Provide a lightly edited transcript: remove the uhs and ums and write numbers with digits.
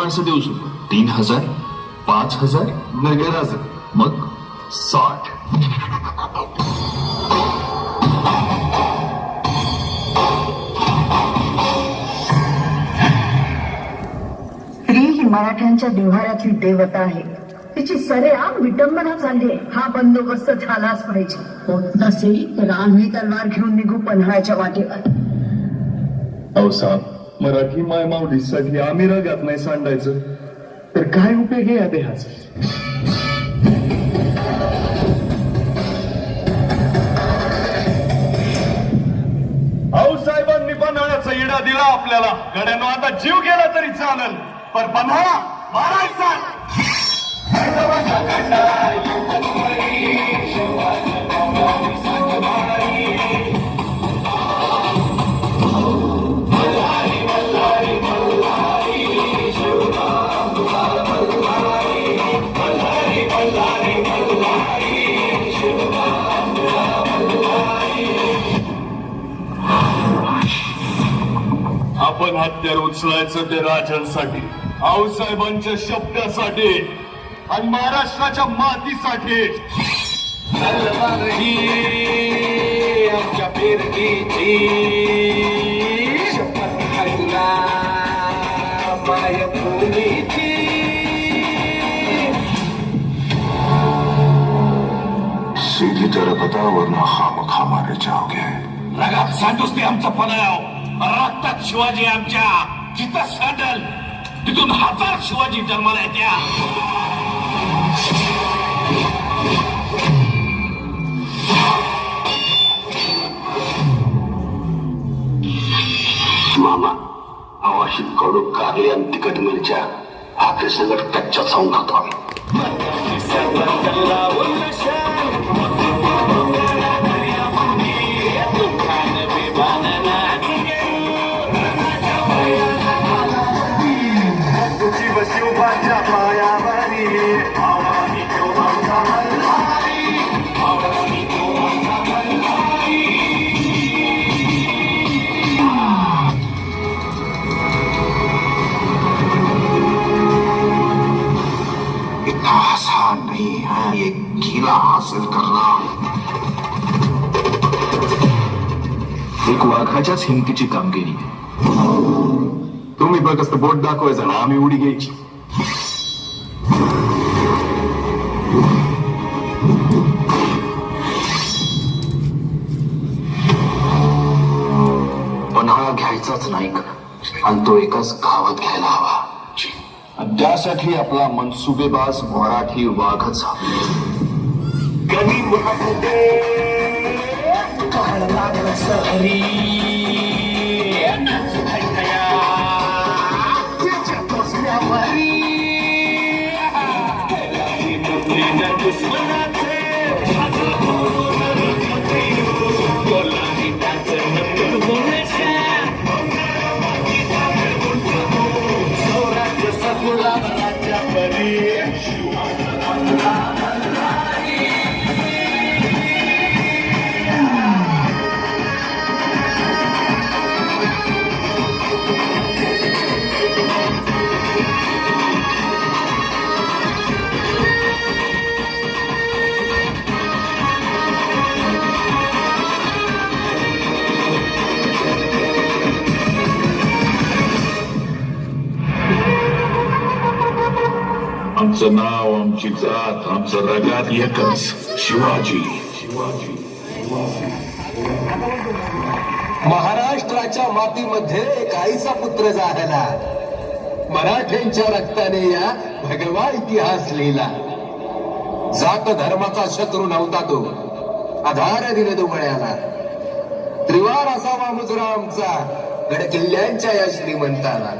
माणसं देऊ शकतो. 3000, 5000, वगैरे. मग 60. स्त्री ही मराठ्यांच्या देव्हाऱ्यातली देवता आहे. तिची सरेआम विटंबना चालली. हा बंदोबस्त झालाच पाहिजे. होत नसेल तर आम्ही तलवार घेऊन निघू पन्हाळ्याच्या वाटेवर. अहो साहेब, मराठी मायमावलीसाठी आम्ही रगात नाही सांडायचं तर काय उपयोग आहे या देहाचा? अहो साहेबांनी पन्हाळ्याचा इडा दिला आपल्याला. गड्यानो आता जीव गेला तरी चालेल, पण पन्हाळा मारायचा. आपण हत्यार उचलायचं ते राजांसाठी, आऊसाहेबांच्या शब्दासाठी आणि महाराष्ट्राच्या मातीसाठी. आमच्या फिरकीची शपथ खायला मायभूमीची. सीधी तरफ बता वरना खामखा मारे जाओगे. रगात सांडूस ते आमचं पणाव. रक्तात शिवाजी आमच्या. जिथं सांडल तिथून 1000 शिवाजी जन्माला येत्या. मामा, आवाशी कडू कारले आणि तिखट मिरच्या आपले सगळं कच्च्या खाऊन खातो आम्ही. इतना आसान नहीं है ये किला हासिल करना. एक वाघाच्याच हिमतीची कामगिरी. तुम्ही बघ असतं बोट दाखवायचं ना, आम्ही उडी घ्यायची. पन्हाळा घ्यायचाच नाही का, आणि तो एकाच गावात घ्यायला हवा. आणि त्यासाठी आपला मनसुबेबाज मराठी वाघच हवा. आमचं नाव, आमची जात, आमचं रगात एकच, शिवाजी. महाराष्ट्राच्या मातीमध्ये एक आईचा पुत्र झाला. मराठ्यांच्या रक्ताने या भगवा इतिहास लिहिला. जात धर्माचा शत्रू नव्हता तो, आधार दिले दुबळ्याला. त्रिवार असावा मुजरा आमचा गड किल्ल्यांच्या या श्रीमंताला.